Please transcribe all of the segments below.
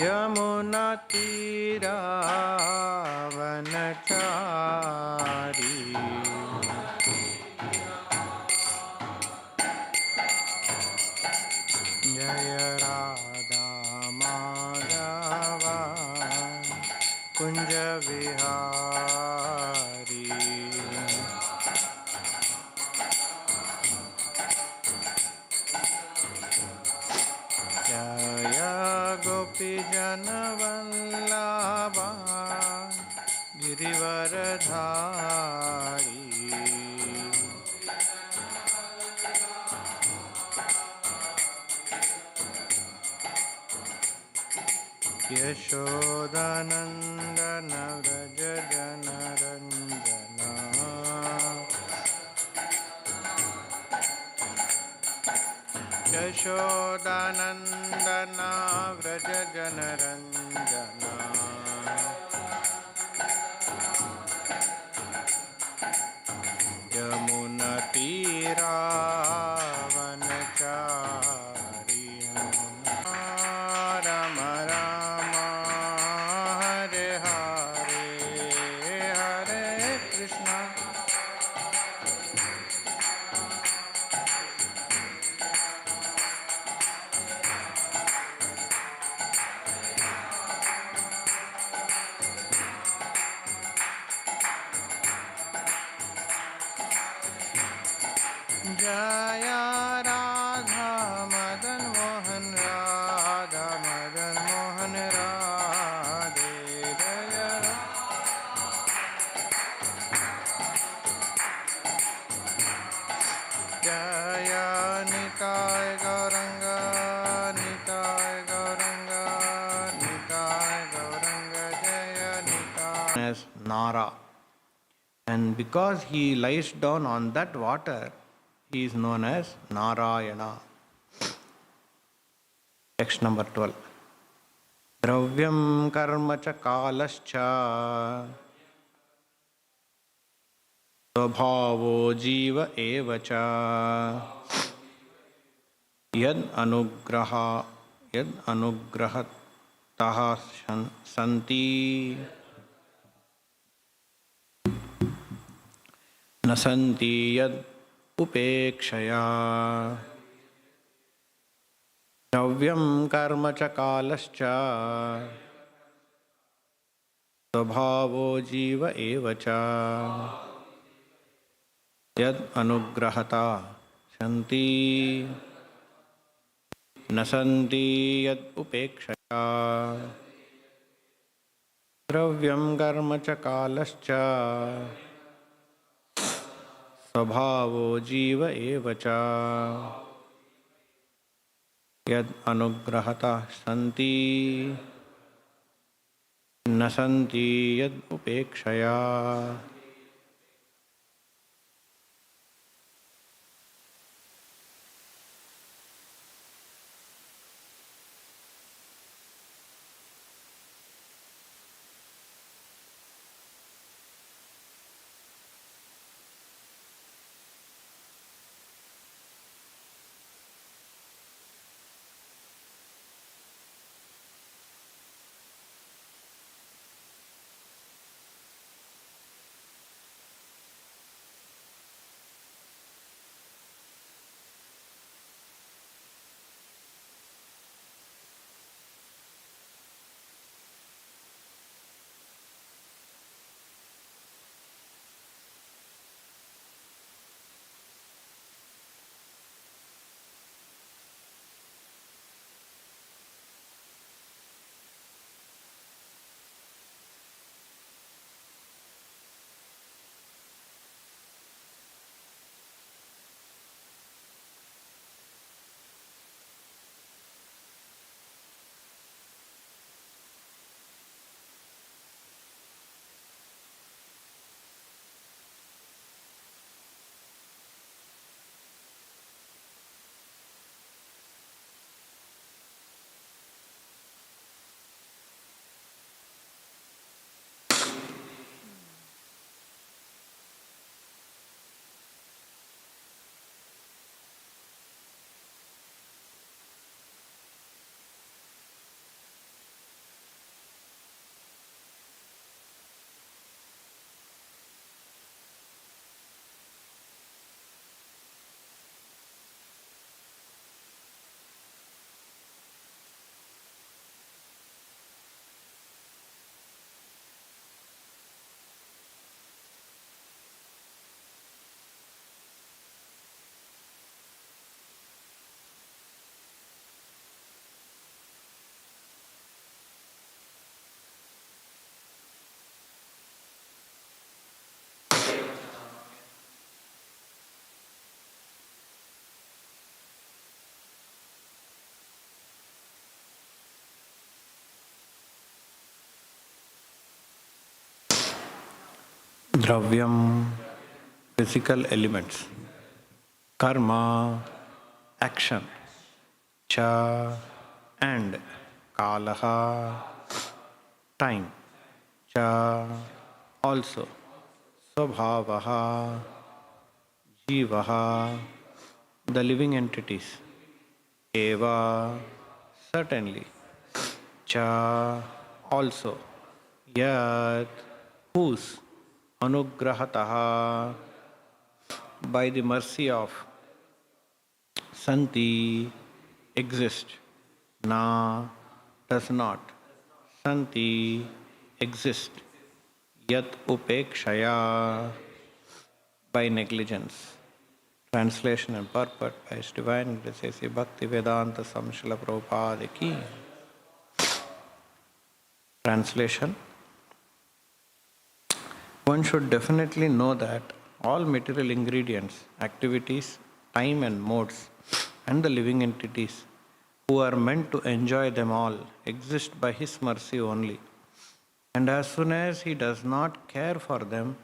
यमुना तीरा वनचारी जय राधा माधवा कुंज विहारी जय गोपी जनवल्लभा गिरिवरधारी यशोदानंदन व्रज जनरंजना यशोदानंदन व्रज जनरंजना यमुना तीरा वनचारी राम राम हरे हरे हरे कृष्ण जय राधा मदन मोहन राधा मदन मोहन राधे जय जय निताय गौरंग निताय गौरंग निताय गौरंग जय Nitai as Nara, and because he lies down on that water, he is known as Narayana. Text number 12. Dravyam karma cha kalascha svabhavo jiva eva cha yad anugrahatah santi nasanti yad upekshaya द्रव्यं कर्म च कालश्च स्वभावो जीव एव च यद् अनुग्रहता सन्ति न सन्ति यद् उपेक्षया द्रव्यं कर्म च कालश्च स्वभावो जीव एव च यद् अनुग्रहता सन्ति न सन्ति यद् उपेक्षया Dravyam, physical elements. Karma, action. Cha, and. Kalaha, time. Cha, also. Swabhavaha, Jivaha, the living entities. Eva, certainly. Cha, also. Yat, whose. Anugrahataha, by the mercy of. Santi, exist. Na, does not. Santi, exist. Yat upekshaya, by negligence. Translation and purport by His Divine Grace Bhakti Vedanta Samshila Prabhupada Ki. Translation. One should definitely know that all material ingredients, activities, time and modes, and the living entities who are meant to enjoy them all exist by His mercy only. And as soon as He does not care for them,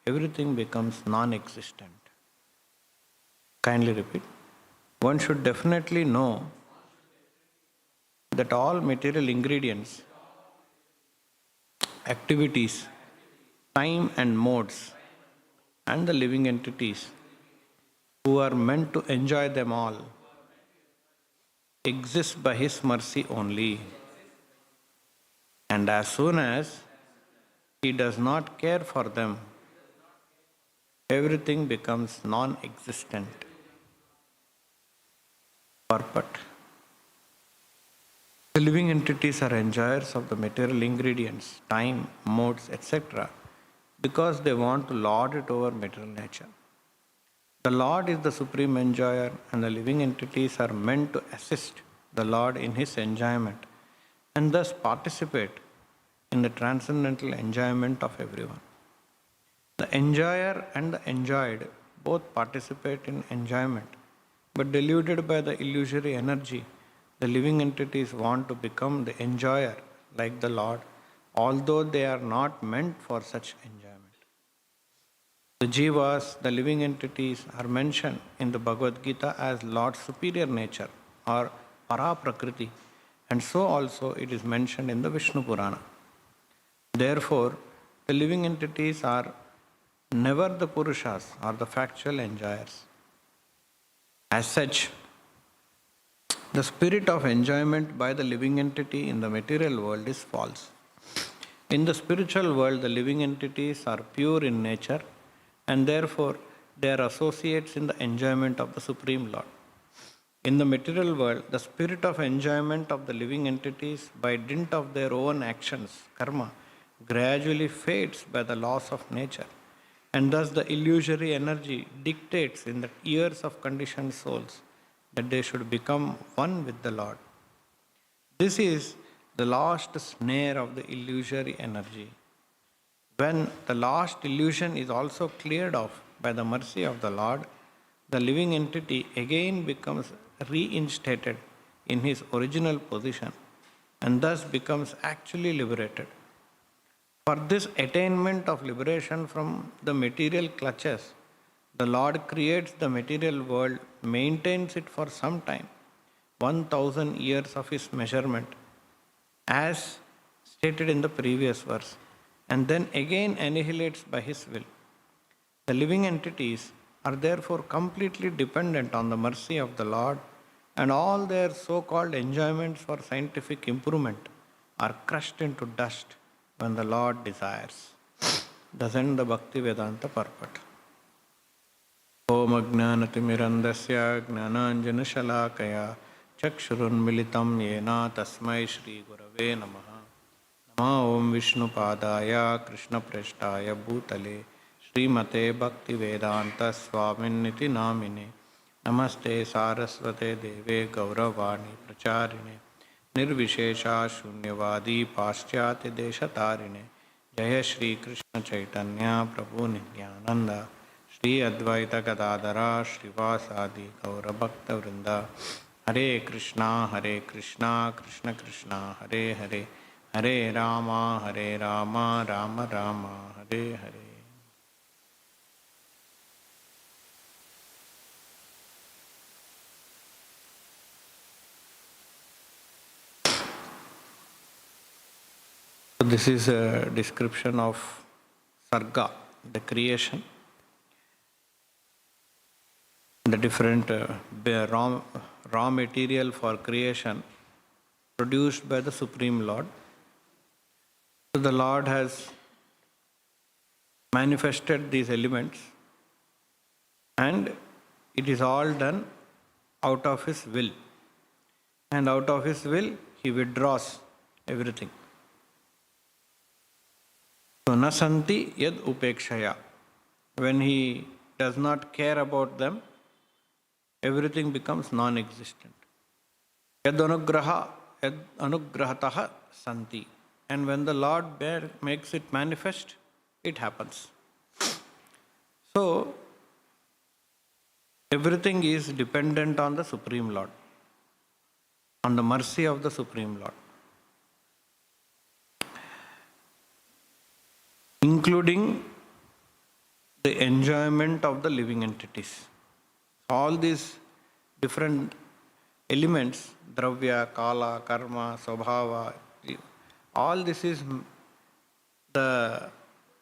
everything becomes non-existent. Kindly repeat. One should definitely know that all material ingredients, activities, time and modes, and the living entities who are meant to enjoy them all exist by His mercy only. And as soon as He does not care for them, everything becomes non-existent. Purport. The living entities are enjoyers of the material ingredients, time, modes, etc., because they want to lord it over material nature. The Lord is the supreme enjoyer, and the living entities are meant to assist the Lord in His enjoyment and thus participate in the transcendental enjoyment of everyone. The enjoyer and the enjoyed both participate in enjoyment, but deluded by the illusory energy, the living entities want to become the enjoyer like the Lord, although they are not meant for such enjoyment. The Jivas, the living entities, are mentioned in the Bhagavad Gita as Lord's superior nature or Para Prakriti, and so also it is mentioned in the Vishnu Purana. Therefore, the living entities are never the Purushas or the factual enjoyers. As such, the spirit of enjoyment by the living entity in the material world is false. In the spiritual world, the living entities are pure in nature, and therefore they are associates in the enjoyment of the Supreme Lord. In the material world, the spirit of enjoyment of the living entities by dint of their own actions, karma, gradually fades by the laws of nature, and thus the illusory energy dictates in the ears of conditioned souls that they should become one with the Lord. This is the last snare of the illusory energy. When the last illusion is also cleared off by the mercy of the Lord, the living entity again becomes reinstated in his original position and thus becomes actually liberated. For this attainment of liberation from the material clutches, the Lord creates the material world, maintains it for some time, 1000 years of His measurement, as stated in the previous verse, and then again annihilates by His will. The living entities are therefore completely dependent on the mercy of the Lord, and all their so-called enjoyments for scientific improvement are crushed into dust when the Lord desires. Thus ends the Bhakti Vedanta purport. Om Ajnanatimirandasya Gnananjanashalakaya Chakshurunmilitam Yena Tasmai Shri Gurave Namaha. Nama Om Vishnupadaya Krishna Preshtaya Bhutale Srimate Bhakti Vedanta Swaminiti Namine Namaste Saraswate Deve Gauravani Pracharine Nirvishesha Shunyavadi Paschyate Deshatarine Jaya Shri Krishna Chaitanya Prabhu Nityananda Shri Advaita Gadadara Srivasadi Gaura Bhakta Vrinda Hare Krishna Krishna Krishna Hare Hare Hare Rama Rama Rama Hare Hare. this is a description of Sarga, the creation, the different raw material for creation produced by the Supreme Lord. So the Lord has manifested these elements, and it is all done out of His will. And out of His will, He withdraws everything. So nasanti yad upekshaya. When He does not care about them, everything becomes non-existent. Yad anugrahataha santi. And when the Lord makes it manifest, it happens. So everything is dependent on the Supreme Lord, on the mercy of the Supreme Lord, including the enjoyment of the living entities. All these different elements, dravya, kala, karma, swabhava, all this is the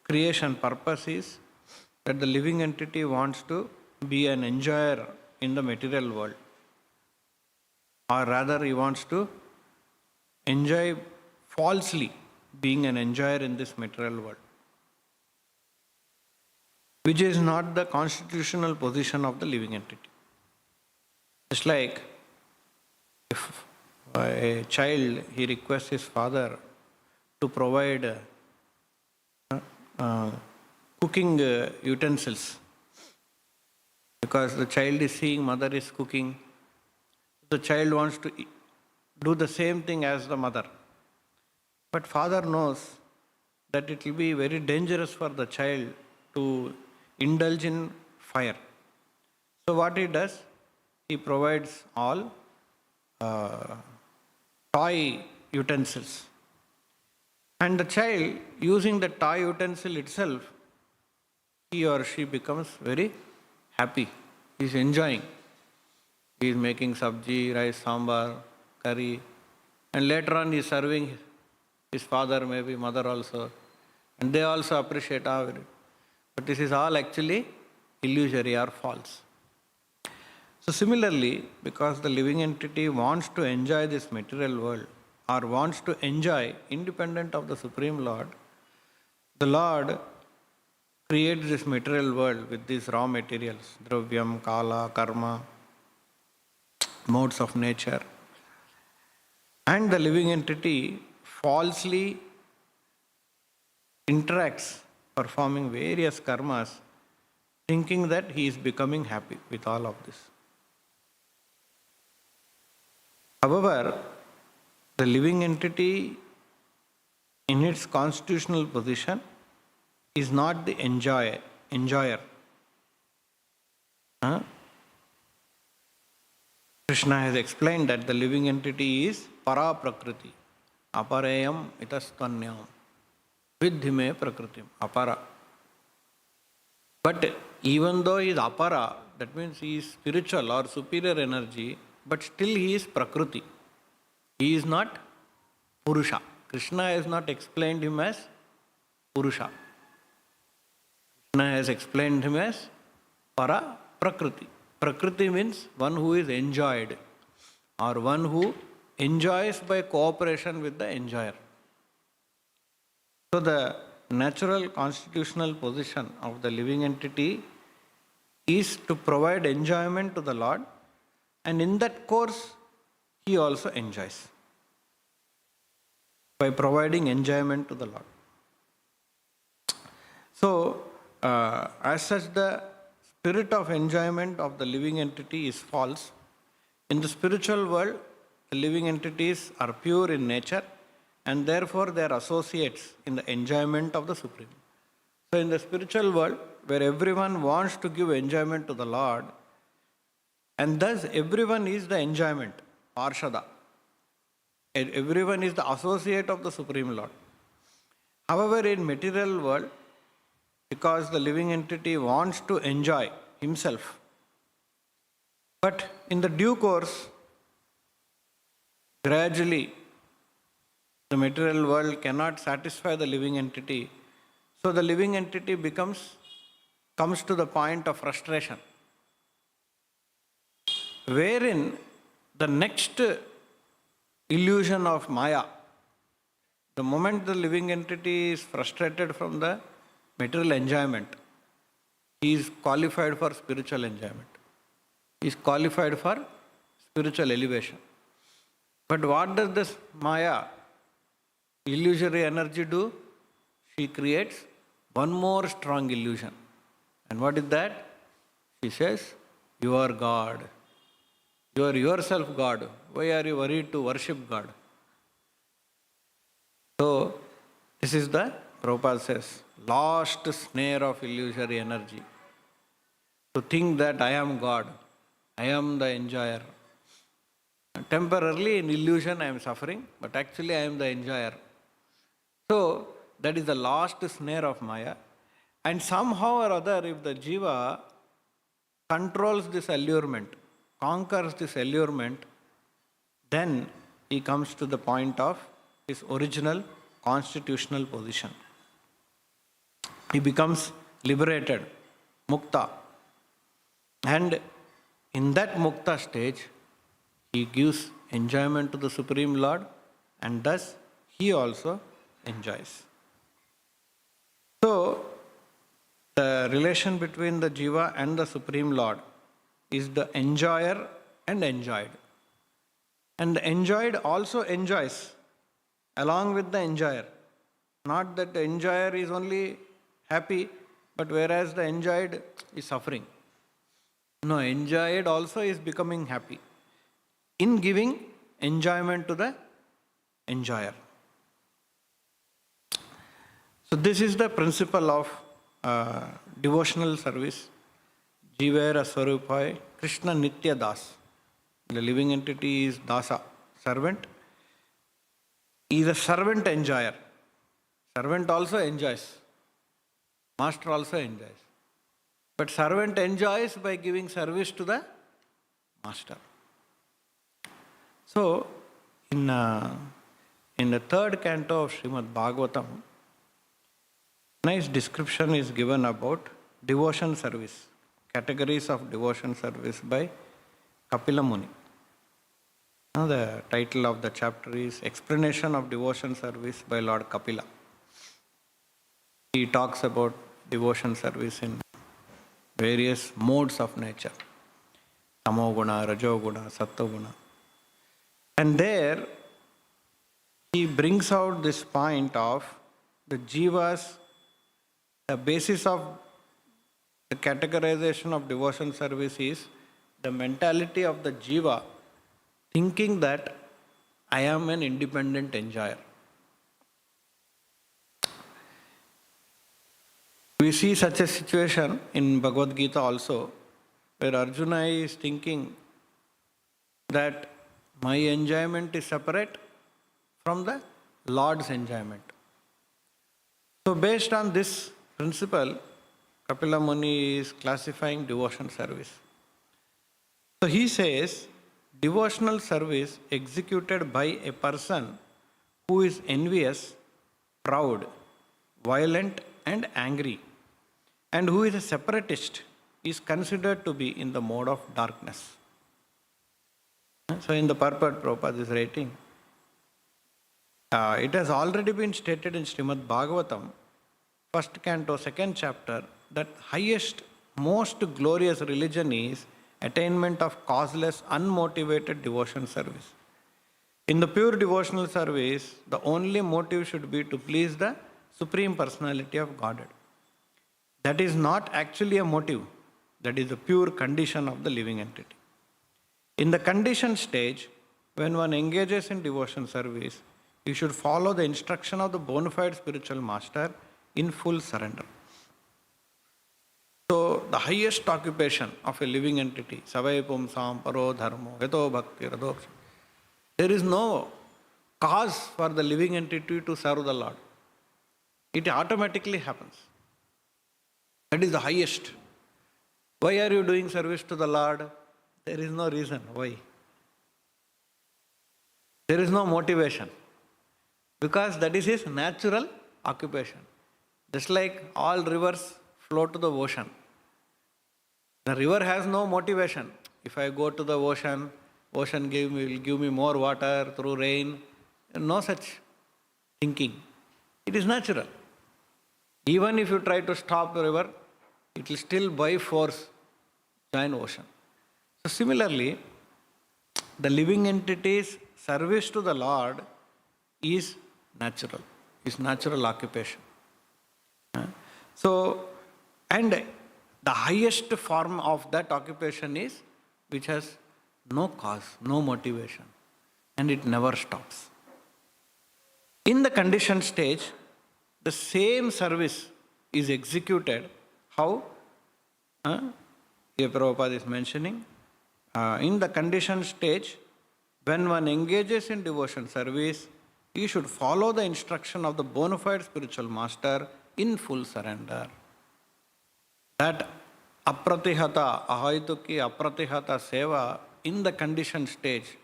creation purpose is that the living entity wants to be an enjoyer in the material world, or rather he wants to enjoy falsely being an enjoyer in this material world, which is not the constitutional position of the living entity. Just like if a child, he requests his father to provide cooking utensils, because the child is seeing mother is cooking, the child wants to do the same thing as the mother. But father knows that it will be very dangerous for the child to indulge in fire. So what he does, he provides all toy utensils. And the child, using the toy utensil itself, he or she becomes very happy. He is enjoying. He is making sabji, rice, sambar, curry, and later on he is serving his father, maybe mother also, and they also appreciate our. But this is all actually illusory or false. So similarly, because the living entity wants to enjoy this material world, or wants to enjoy independent of the Supreme Lord, the Lord creates this material world with these raw materials, dravyam, kala, karma, modes of nature. And the living entity falsely interacts, performing various karmas, thinking that he is becoming happy with all of this. However, the living entity in its constitutional position is not the enjoyer. Krishna has explained that the living entity is para prakriti, aparayam itastanyam, vidhime prakritim, apara. But even though he is apara, that means he is spiritual or superior energy, but still he is prakriti. He is not Purusha. Krishna has not explained him as Purusha. Krishna has explained him as Para Prakriti. Prakriti means one who is enjoyed, or one who enjoys by cooperation with the enjoyer. So the natural constitutional position of the living entity is to provide enjoyment to the Lord, and in that course he also enjoys by providing enjoyment to the Lord. So, as such, the spirit of enjoyment of the living entity is false. In the spiritual world, the living entities are pure in nature, and therefore they are associates in the enjoyment of the Supreme. So, in the spiritual world, where everyone wants to give enjoyment to the Lord, and thus everyone is the enjoyment, Parshada. Everyone is the associate of the Supreme Lord. However, in material world, because the living entity wants to enjoy himself, but in the due course, gradually The material world cannot satisfy the living entity. So the living entity comes to the point of frustration, wherein the next illusion of Maya, the moment the living entity is frustrated from the material enjoyment, he is qualified for spiritual enjoyment. He is qualified for spiritual elevation. But what does this Maya, illusory energy, do? She creates one more strong illusion. And what is that? She says, you are God. You are yourself God. Why are you worried to worship God? So, this is the, Prabhupada says, last snare of illusory energy. To think that I am God, I am the enjoyer. Temporarily in illusion I am suffering, but actually I am the enjoyer. So, that is the last snare of Maya. And somehow or other, if the jiva controls this allurement, conquers this allurement, then he comes to the point of his original constitutional position. He becomes liberated, mukta. And in that mukta stage, he gives enjoyment to the Supreme Lord, and thus he also enjoys. So, the relation between the jiva and the Supreme Lord is the enjoyer and enjoyed. And the enjoyed also enjoys along with the enjoyer. Not that the enjoyer is only happy, but whereas the enjoyed is suffering. No, enjoyed also is becoming happy in giving enjoyment to the enjoyer. So this is the principle of devotional service. Jivera Swarupai, Krishna Nitya Das. The living entity is Dasa, servant. He is a servant enjoyer. Servant also enjoys. Master also enjoys. But servant enjoys by giving service to the master. So, in the third canto of Srimad Bhagavatam, nice description is given about devotion service, categories of devotion service by Kapila Muni. Now the title of the chapter is Explanation of Devotion Service by Lord Kapila. He talks about devotion service in various modes of nature. Tamoguna, Rajoguna, Sattoguna. And there he brings out this point of the jivas, the basis of the categorization of devotion service is the mentality of the jiva thinking that I am an independent enjoyer. We see such a situation in Bhagavad Gita also, where Arjuna is thinking that my enjoyment is separate from the Lord's enjoyment. So based on this principle, Kapila Muni is classifying devotion service. So he says, devotional service executed by a person who is envious, proud, violent and angry, and who is a separatist, is considered to be in the mode of darkness. So in the purport Prabhupada is writing, it has already been stated in Srimad Bhagavatam, first canto, second chapter, that highest, most glorious religion is attainment of causeless, unmotivated devotion service. In the pure devotional service, the only motive should be to please the Supreme Personality of Godhead. That is not actually a motive, that is the pure condition of the living entity. In the conditioned stage, when one engages in devotion service, you should follow the instruction of the bona fide spiritual master in full surrender. So, the highest occupation of a living entity, savai pumsam paro dharmo, veto bhakti radho, there is no cause for the living entity to serve the Lord. It automatically happens. That is the highest. Why are you doing service to the Lord? There is no reason. Why? There is no motivation. because that is his natural occupation. Just like all rivers flow to the ocean. The river has no motivation. If I go to the ocean, ocean will give me more water through rain. No such thinking. It is natural. Even if you try to stop the river, it will still by force join ocean. So similarly, the living entity's service to the Lord is natural, is natural occupation. So, and the highest form of that occupation is which has no cause, no motivation, and it never stops. In the conditioned stage, the same service is executed. How? Here Prabhupada is mentioning. In the conditioned stage, when one engages in devotion service, he should follow the instruction of the bona fide spiritual master in full surrender. That apratihata, ahaituki apratihata seva, in the conditioned stage,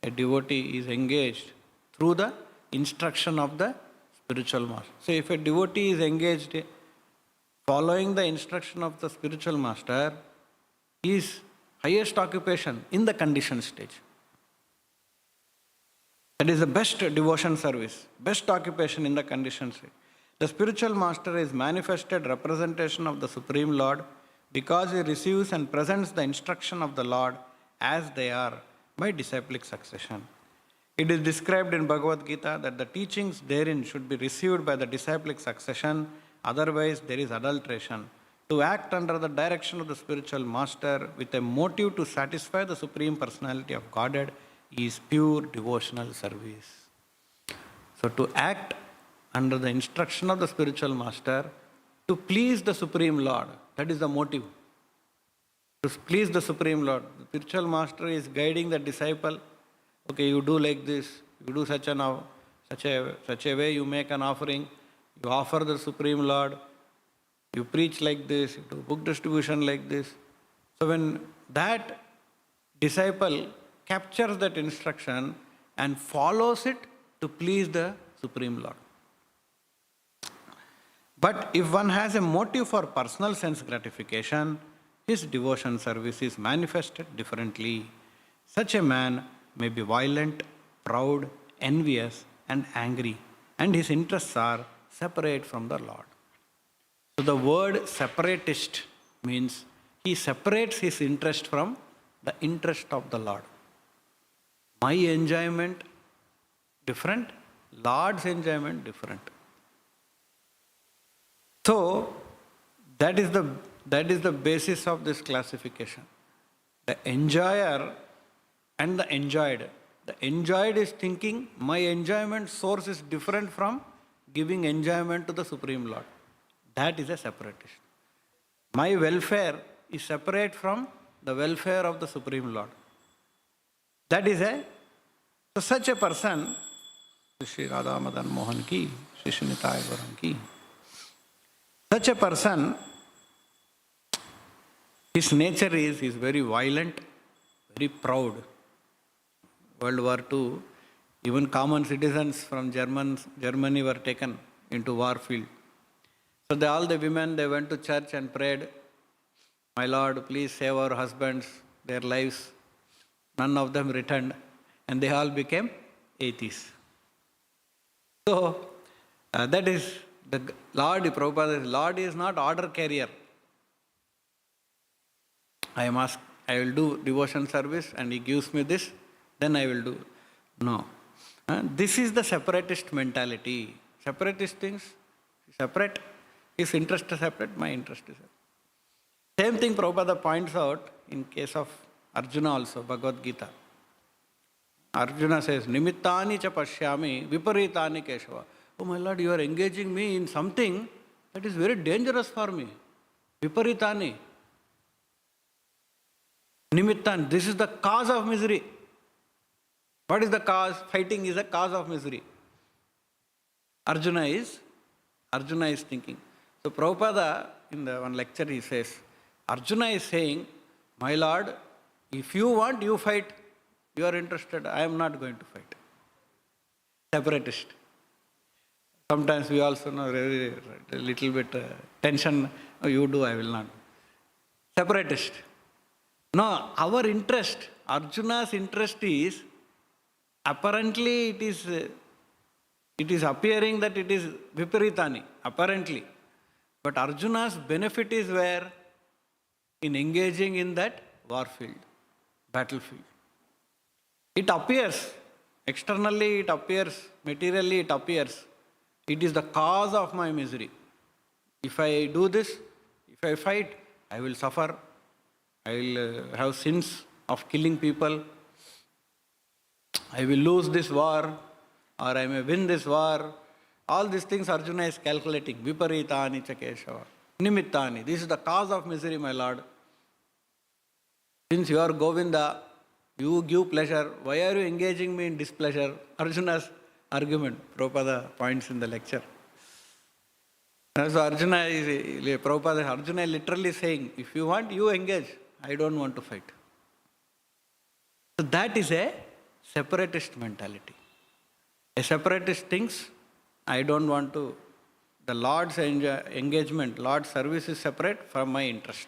a devotee is engaged through the instruction of the spiritual master. So if a devotee is engaged following the instruction of the spiritual master, his highest occupation in the conditioned stage. That is the best devotion service, best occupation in the conditioned state. The spiritual master is manifested representation of the Supreme Lord because he receives and presents the instruction of the Lord as they are by disciplic succession. It is described in Bhagavad Gita that the teachings therein should be received by the disciplic succession, otherwise there is adulteration. To act under the direction of the spiritual master with a motive to satisfy the Supreme Personality of Godhead is pure devotional service. So to act under the instruction of the spiritual master to please the Supreme Lord, that is the motive. To please the Supreme Lord. The spiritual master is guiding the disciple. Okay, you do like this, you do such a way, you make an offering, you offer the Supreme Lord, you preach like this, you do book distribution like this. So when that disciple captures that instruction and follows it to please the Supreme Lord. But if one has a motive for personal sense gratification, his devotion service is manifested differently. Such a man may be violent, proud, envious, and angry, and his interests are separate from the Lord. So the word separatist means he separates his interest from the interest of the Lord. My enjoyment different, Lord's enjoyment different. So that is the basis of this classification. The enjoyer and the enjoyed. The enjoyed is thinking my enjoyment source is different from giving enjoyment to the Supreme Lord. That is a separatist. My welfare is separate from the welfare of the Supreme Lord. That is so such a person, Shri Radha Madan Mohan ki, Shri Sunitai Varan ki. Such a person, his nature is very violent, very proud. World War II, even common citizens from Germany were taken into war field. So all the women, they went to church and prayed, "My Lord, please save our husbands, their lives." None of them returned, and they all became atheists. So that is the Lord, Prabhupada, Lord is not order carrier. I will do devotion service and he gives me this, then I will do. No. This is the separatist mentality. Separatist things, separate. His interest is separate, my interest is separate. Same thing Prabhupada points out in case of Arjuna also, Bhagavad Gita. Arjuna says, Nimittani cha pashyami viparitani keshava. Oh my Lord, you are engaging me in something that is very dangerous for me. Viparitani. Nimittan, this is the cause of misery. What is the cause? Fighting is a cause of misery. Arjuna is thinking. So Prabhupada, in the one lecture, he says, Arjuna is saying, my Lord, if you want, you fight. You are interested, I am not going to fight. Separatist. Sometimes we also know a little bit tension. Oh, you do, I will not. Separatist. No, our interest, Arjuna's interest is, apparently it is appearing that it is Viparitani, apparently. But Arjuna's benefit is where? In engaging in that war field, battlefield. It appears, externally it appears, materially it appears. It is the cause of my misery. If I do this, if I fight, I will suffer. I will have sins of killing people. I will lose this war, or I may win this war. All these things Arjuna is calculating. Viparitani cha Keshava. Nimittani. This is the cause of misery, my Lord. Since you are Govinda, you give pleasure. Why are you engaging me in displeasure? Arjuna's argument. Prabhupada points in the lecture. So Arjuna is literally saying, if you want, you engage. I don't want to fight. So that is a separatist mentality. A separatist thinks, I don't want to, the Lord's engagement, Lord's service is separate from my interest.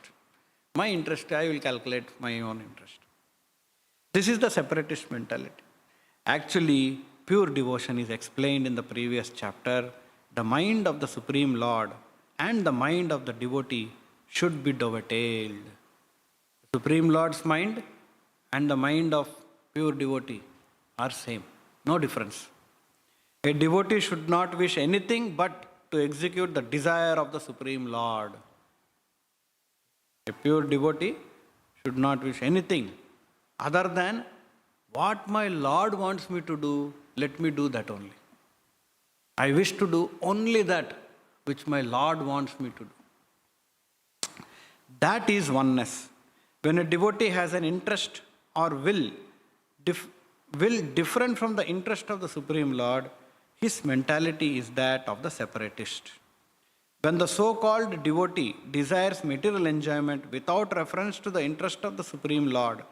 My interest, I will calculate my own interest. This is the separatist mentality. Actually, pure devotion is explained in the previous chapter. The mind of the Supreme Lord and the mind of the devotee should be dovetailed. The Supreme Lord's mind and the mind of pure devotee are same, no difference. A devotee should not wish anything but to execute the desire of the Supreme Lord. A pure devotee should not wish anything other than what my Lord wants me to do, let me do that only. I wish to do only that which my Lord wants me to do. That is oneness. When a devotee has an interest or will different from the interest of the Supreme Lord, his mentality is that of the separatist. When the so-called devotee desires material enjoyment without reference to the interest of the Supreme Lord,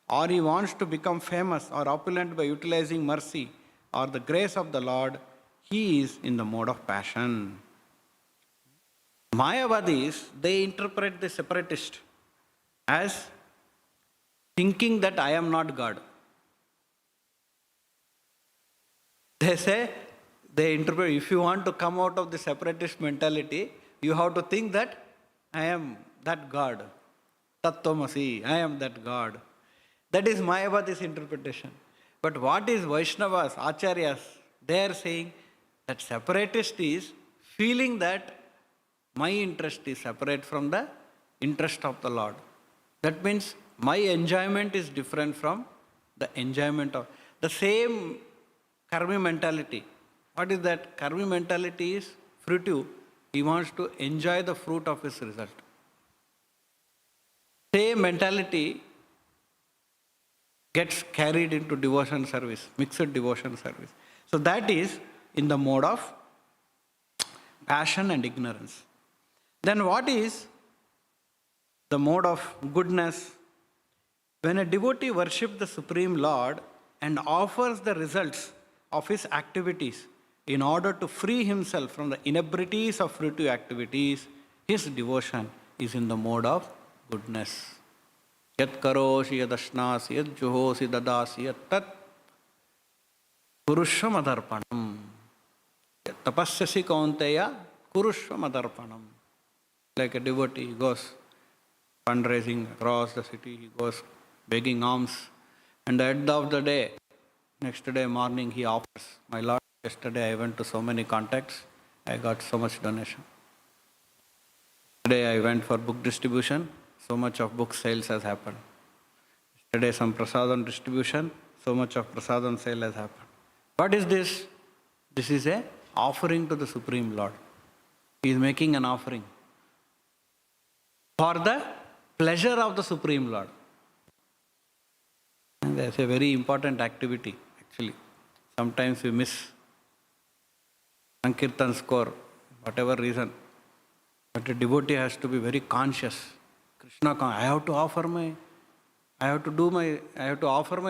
or he wants to become famous or opulent by utilizing mercy or the grace of the Lord, he is in the mode of passion. Mayavadis, they interpret the separatist as thinking that I am not God. They say, they interpret, if you want to come out of the separatist mentality, you have to think that I am that God. Tattvamasi, I am that God. That is Mayavadi's interpretation. But what is Vaishnavas, Acharyas? They are saying that separatist is feeling that my interest is separate from the interest of the Lord. That means my enjoyment is different from the enjoyment of the same karmi mentality. What is that? Karmi mentality is fruitive. He wants to enjoy the fruit of his result. Same mentality gets carried into devotion service, mixed devotion service. So that is in the mode of passion and ignorance. Then what is the mode of goodness? When a devotee worships the Supreme Lord and offers the results of his activities in order to free himself from the inebrities of fruitive activities, his devotion is in the mode of goodness. Yat karoshi yadashnasi yat juhosi dadasi yat tat kurushvam adarpanam. Yat tapasyasi kaunteya kurushvam adarpanam. Like a devotee, he goes fundraising across the city, he goes begging alms, and at the end of the day, next day morning he offers, my Lord, yesterday I went to so many contacts, I got so much donation. Today I went for book distribution, so much of book sales has happened. Yesterday some prasadam distribution, so much of prasadam sale has happened. What is this? This is a offering to the Supreme Lord. He is making an offering for the pleasure of the Supreme Lord. And that's a very important activity, actually. Sometimes we miss Sankirtan score, whatever reason. But a devotee has to be very conscious. Krishna, I have to offer my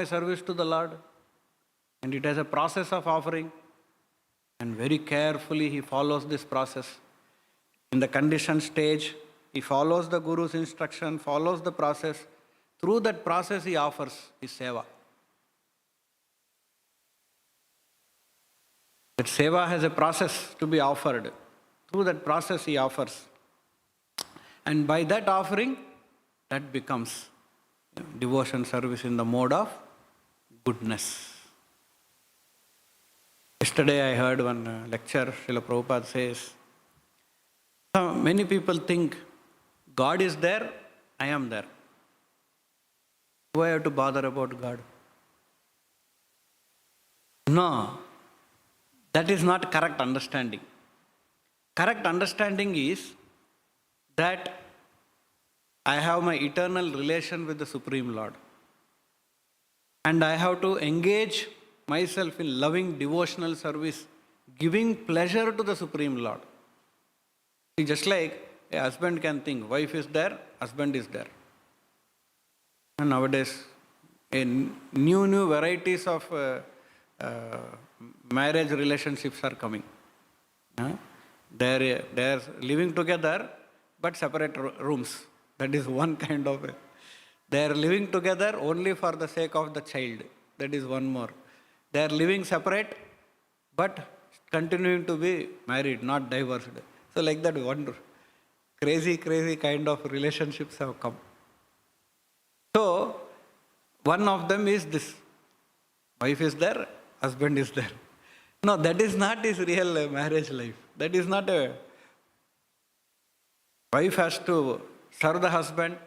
service to the Lord. And it has a process of offering. And very carefully he follows this process. In the conditioned stage, he follows the Guru's instruction, follows the process. Through that process, he offers his seva. That seva has a process to be offered. Through that process, he offers. And by that offering, that becomes devotion service in the mode of goodness. Yesterday I heard one lecture, Srila Prabhupada says, many people think God is there, I am there. Why I have to bother about God? No, that is not correct understanding. Correct understanding is that I have my eternal relation with the Supreme Lord. And I have to engage myself in loving devotional service, giving pleasure to the Supreme Lord. See, just like a husband can think, wife is there, husband is there. And nowadays, new varieties of marriage relationships are coming. They are living together, but separate rooms. That is one kind of. They are living together only for the sake of the child. That is one more. They are living separate, but continuing to be married, not divorced. So like that, wonder. Crazy kind of relationships have come. So, one of them is this. Wife is there, husband is there. No, that is not his real marriage life. That is not a... Wife has to serve the husband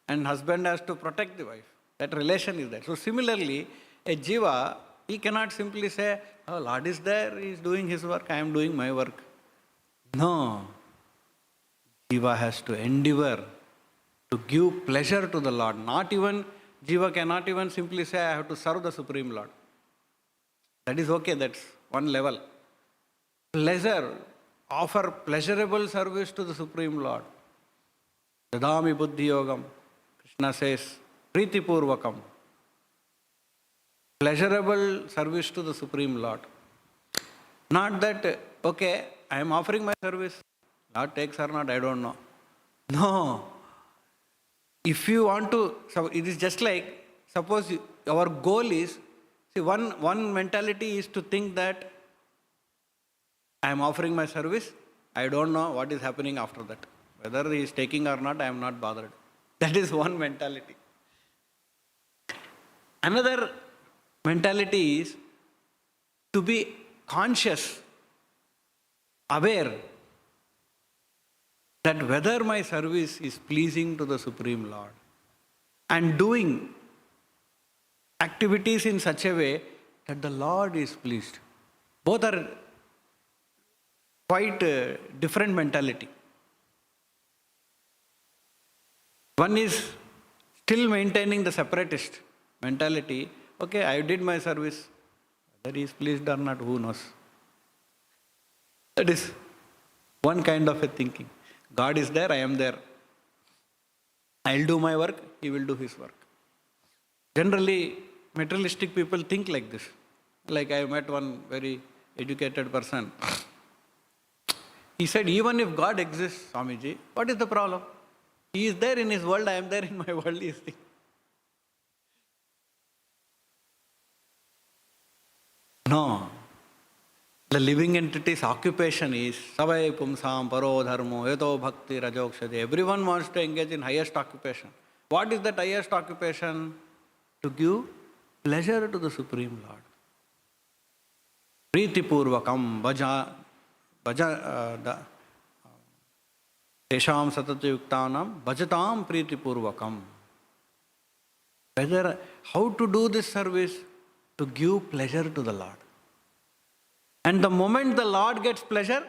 and husband has to protect the wife. That relation is there. So similarly, a jiva, he cannot simply say, oh, Lord is there, he is doing his work, I am doing my work. No. Jiva has to endeavor to give pleasure to the Lord. Jiva cannot even simply say, I have to serve the Supreme Lord. That is okay, that's one level. Pleasure, offer pleasurable service to the Supreme Lord. Dadami buddhi yogam. Krishna says, priti purvakam. Pleasurable service to the Supreme Lord. Not that, okay, I am offering my service. Lord takes or not, I don't know. No. If you want to, so it is just like, suppose our goal is, see, one mentality is to think that I am offering my service, I don't know what is happening after that. Whether he is taking or not, I am not bothered. That is one mentality. Another mentality is to be conscious, aware that whether my service is pleasing to the Supreme Lord and doing activities in such a way that the Lord is pleased. Both are quite different mentality. One is still maintaining the separatist mentality. Okay, I did my service. Whether he is pleased or not, who knows? That is one kind of a thinking. God is there, I am there. I'll do my work, he will do his work. Generally, materialistic people think like this. Like I met one very educated person. He said, even if God exists, Swamiji, what is the problem? He is there in his world, I am there in my world. He is thinking. No. The living entity's occupation is savai pumsam paro dharmo yato bhakti rajokshade. Everyone wants to engage in highest occupation. What is that highest occupation? To give pleasure to the Supreme Lord. Priti purvakam tesham satata yuktanam bhajatam priti purvakam. Whether, how to do this service? To give pleasure to the Lord. And the moment the Lord gets pleasure,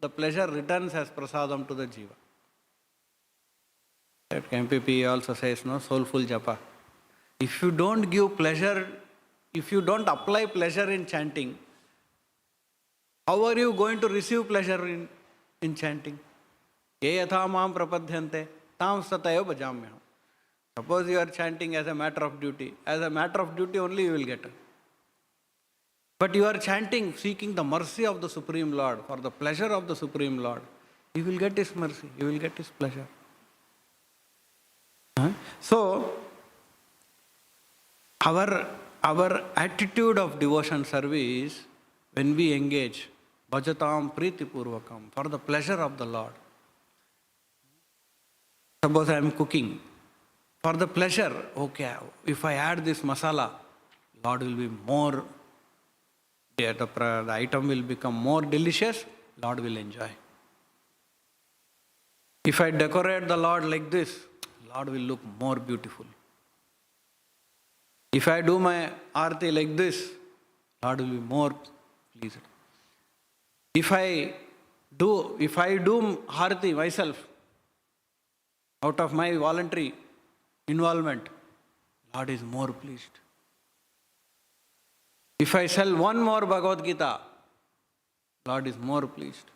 the pleasure returns as prasadam to the jiva. That MPP also says, no, soulful japa. If you don't give pleasure, if you don't apply pleasure in chanting, how are you going to receive pleasure in chanting? Ye yatha mam prapadhyante tam satayo bhajamyaham. Suppose you are chanting as a matter of duty. As a matter of duty only you will get. but you are chanting, seeking the mercy of the Supreme Lord, for the pleasure of the Supreme Lord, you will get His mercy, you will get His pleasure. So, our attitude of devotion service, when we engage, bhajatam priti purvakam, for the pleasure of the Lord. Suppose I am cooking, for the pleasure, okay, if I add this masala, Lord will be more, the item will become more delicious, Lord will enjoy. If I decorate the Lord like this, Lord will look more beautiful. If I do my arati like this, Lord will be more pleased. If I do arati myself, out of my voluntary involvement, Lord is more pleased. If I sell one more Bhagavad Gita, Lord is more pleased.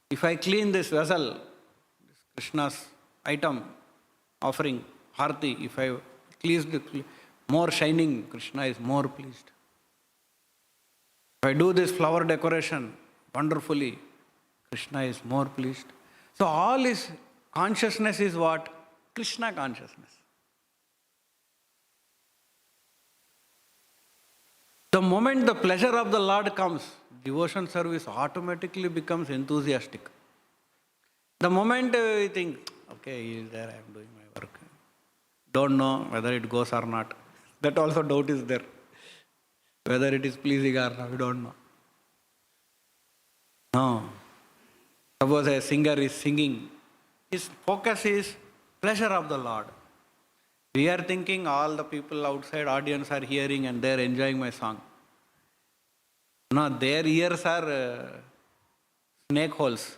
If I clean this vessel, this Krishna's item, offering, Harti, if I clean the more shining, Krishna is more pleased. If I do this flower decoration wonderfully, Krishna is more pleased. So all his consciousness is what? Krishna consciousness. The moment the pleasure of the Lord comes, devotion service automatically becomes enthusiastic. The moment we think, okay, he is there, I am doing my work. Don't know whether it goes or not. That also doubt is there. Whether it is pleasing or not, we don't know. No. Suppose a singer is singing, his focus is pleasure of the Lord. We are thinking all the people outside audience are hearing and they are enjoying my song. No, their ears are snake holes.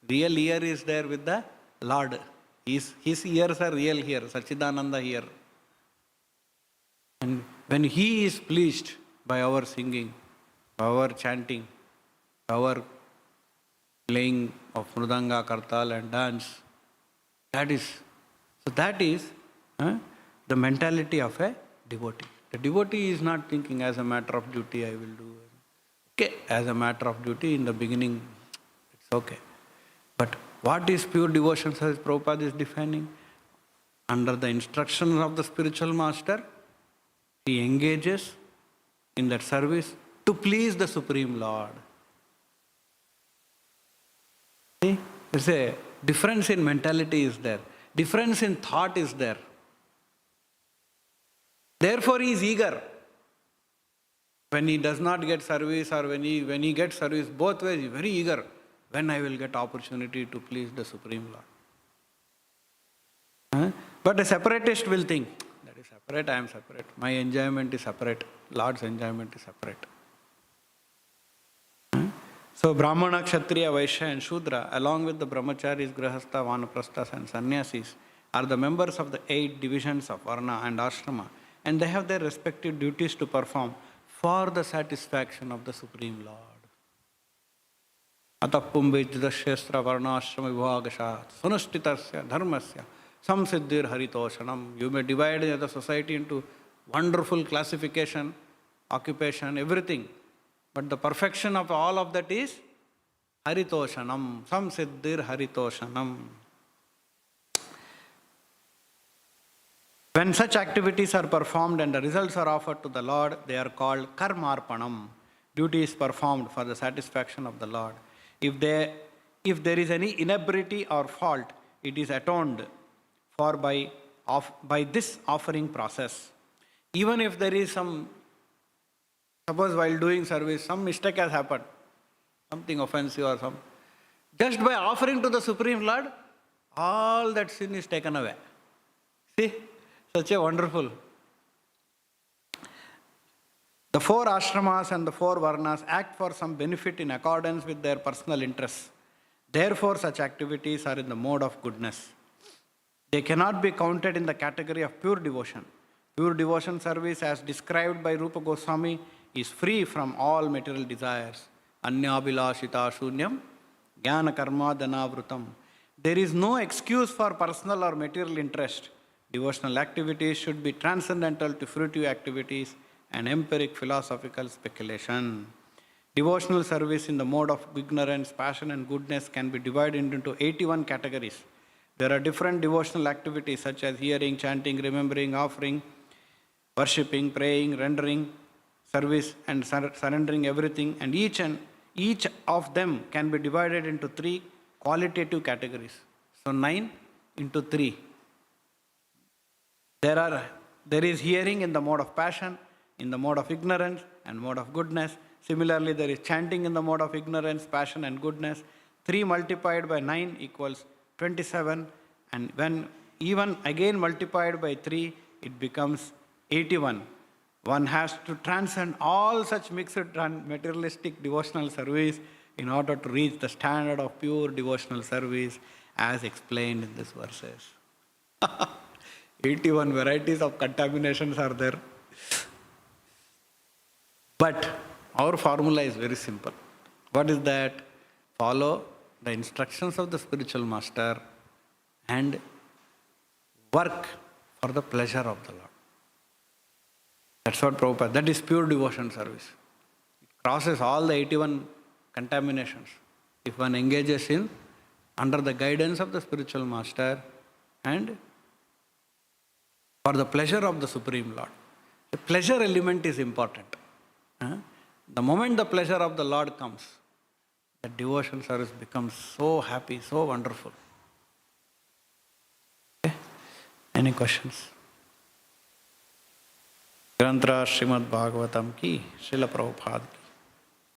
Real ear is there with the Lord. His ears are real here, Sachidananda here. And when He is pleased by our singing, by our chanting, by our playing of mridanga, kartal and dance, that is the mentality of a devotee. The devotee is not thinking as a matter of duty I will do. Okay, as a matter of duty in the beginning, it's okay. But what is pure devotion, as Prabhupada is defining? Under the instructions of the spiritual master, he engages in that service to please the Supreme Lord. See, there's a difference in mentality is there. Difference in thought is there. Therefore, he is eager. When he does not get service or when he gets service, both ways, he is very eager. When I will get opportunity to please the Supreme Lord. But a separatist will think, that is separate, I am separate. My enjoyment is separate. Lord's enjoyment is separate. So Brahmana, Kshatriya, Vaishya and Shudra, along with the Brahmacharis, Grahastha, Vanaprasthas and Sannyasis, are the members of the 8 divisions of Varna and Ashrama, and they have their respective duties to perform for the satisfaction of the Supreme Lord. Atah pumbejidashestra varnashrama vibhagashat sunashtitasya dharmasya samsiddhir haritoshanam. You may divide the society into wonderful classification, occupation, everything. But the perfection of all of that is haritoshanam, samsiddhir haritoshanam. When such activities are performed and the results are offered to the Lord, they are called karmarpanam. Duty is performed for the satisfaction of the Lord. If there is any inability or fault, it is atoned for by this offering process. Even if there is some, suppose while doing service, some mistake has happened, something offensive or some, just by offering to the Supreme Lord, all that sin is taken away. See, such a wonderful. The 4 ashramas and the 4 varnas act for some benefit in accordance with their personal interests. Therefore, such activities are in the mode of goodness. They cannot be counted in the category of pure devotion. Pure devotion service, as described by Rupa Goswami, is free from all material desires. Anyabhilashita shunyam, jnana karma dhanavrutam. There is no excuse for personal or material interest. Devotional activities should be transcendental to fruitive activities and empiric philosophical speculation. Devotional service in the mode of ignorance, passion, and goodness can be divided into 81 categories. There are different devotional activities such as hearing, chanting, remembering, offering, worshipping, praying, rendering service, and surrendering everything. And each of them can be divided into 3 qualitative categories. So 9 into 3. There is hearing in the mode of passion, in the mode of ignorance, and mode of goodness. Similarly, there is chanting in the mode of ignorance, passion, and goodness. 3 multiplied by 9 equals 27, and when even again multiplied by 3, it becomes 81. One has to transcend all such mixed and materialistic devotional service in order to reach the standard of pure devotional service as explained in these verses. 81 varieties of contaminations are there. But our formula is very simple. What is that? Follow the instructions of the spiritual master and work for the pleasure of the Lord. That's what Prabhupada, that is pure devotion service. It crosses all the 81 contaminations. If one engages in under the guidance of the spiritual master and for the pleasure of the Supreme Lord. The pleasure element is important. The moment the pleasure of the Lord comes, the devotion service becomes so happy, so wonderful. Okay? Any questions? Grantra Srimad Bhagavatam ki, Srila Prabhupada ki.